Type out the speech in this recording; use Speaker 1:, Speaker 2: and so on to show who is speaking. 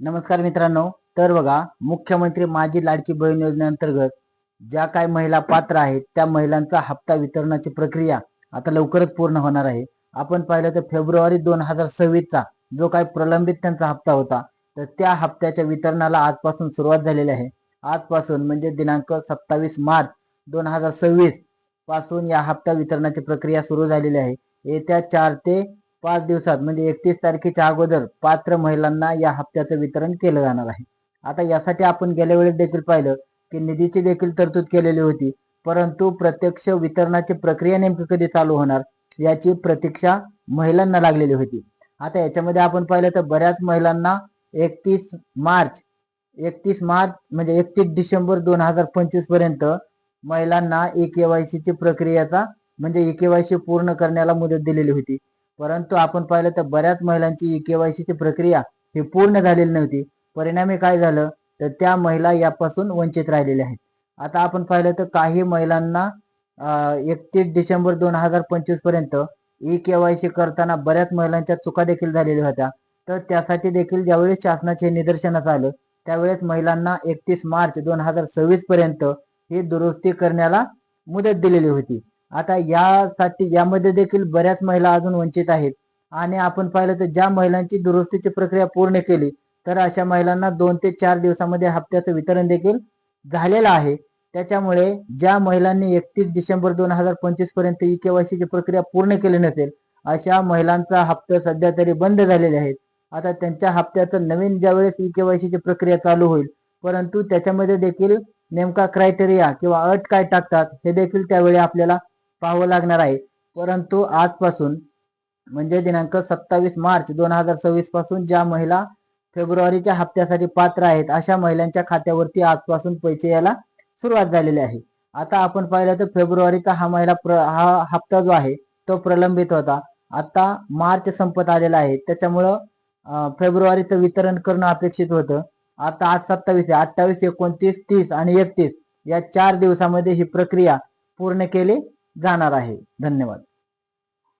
Speaker 1: नमस्कार मित्रांनो. तर बघा, मुख्यमंत्री माझी लाडकी बहीण योजनेअंतर्गत ज्या काही महिला पात्र आहेत त्या महिलांचा हप्ता वितरणाची प्रक्रिया आता लवकरच पूर्ण होणार आहे. आपण पाहिलं तर फेब्रुवारी 2026 चा जो काही प्रलंबित त्यांचा हप्ता होता, तर त्या हप्त्याच्या वितरणाला आजपासून सुरुवात झालेली आहे. आजपासून म्हणजे दिनांक 27 मार्च 2026 पासून या हप्ता वितरणाची प्रक्रिया सुरू झालेली आहे. येत्या 4 ते 5 दिवसात म्हणजे 31 तारखेच्या अगोदर पात्र महिलांना या हप्त्याचं वितरण केलं जाणार आहे. आता यासाठी आपण गेल्या वेळेस देखील पाहिलं की निधीची देखील तरतूद केलेली होती, परंतु प्रत्यक्ष वितरणाची प्रक्रिया नेमकी कधी चालू होणार याची प्रतीक्षा महिलांना लागलेली होती. आता याच्यामध्ये आपण पाहिलं तर बऱ्याच महिलांना 31 मार्च 31 मार्च म्हणजे 31 डिसेंबर 2025 पर्यंत महिलांना ई-केवायसी ची प्रक्रियेचा म्हणजे ई-केवायसी पूर्ण करण्याला मुदत दिलेली होती. परंतु आपण पाहिलं तर बऱ्याच महिलांची ई-केवायसी ची प्रक्रिया ही पूर्ण झालेली नव्हती. परिणामी काय झालं तर त्या महिला यापासून वंचित राहिलेल्या आहेत. आता आपण पाहिलं तर काही महिलांना 31 डिसेंबर 2025 पर्यंत ई-केवायसी करताना बऱ्याच महिलांच्या चुका देखील झालेल्या होत्या. तर त्यासाठी देखील ज्यावेळेस शासनाचे निदर्शनास आलं त्यावेळेस महिलांना 31 मार्च 2026 पर्यंत ही दुरुस्ती करण्याला मुदत दिलेली होती. आता यासाठी यामध्ये देखील बऱ्याच महिला अजून वंचित आहेत आणि आपण पाहिलं तर ज्या महिलांची दुरुस्तीची प्रक्रिया पूर्ण केली तर अशा महिलांना 2 ते 4 दिवसामध्ये हप्त्याचं वितरण देखील झालेलं आहे. त्याच्यामुळे ज्या महिलांनी 31 डिसेंबर 2025 पर्यंत ई-केवायसी ची प्रक्रिया पूर्ण केली नसेल अशा महिलांचा हप्ता सध्या तरी बंद झालेले आहेत. आता त्यांच्या हप्त्याचं नवीन ज्यावेळेस ई-केवायसी ची प्रक्रिया चालू होईल, परंतु त्याच्यामध्ये देखील नेमका क्रायटेरिया किंवा अट काय टाकतात हे देखील त्यावेळी आपल्याला पाहावं लागणार आहे. परंतु आजपासून म्हणजे दिनांक 27 मार्च 2026 पासून ज्या महिला फेब्रुवारीच्या हप्त्यासाठी पात्र आहेत अशा महिलांच्या खात्यावरती आजपासून पैसे यायला सुरुवात झालेली आहे. आता आपण पाहिलं तर फेब्रुवारीचा हा हप्ता जो आहे तो प्रलंबित होता. आता मार्च संपत आलेला आहे, त्याच्यामुळं फेब्रुवारीचं वितरण करणं अपेक्षित होतं. आता आज 27 आहे, 28, 29, 30 आणि 31 या 4 दिवसामध्ये ही प्रक्रिया पूर्ण केली जाणार आहे. धन्यवाद.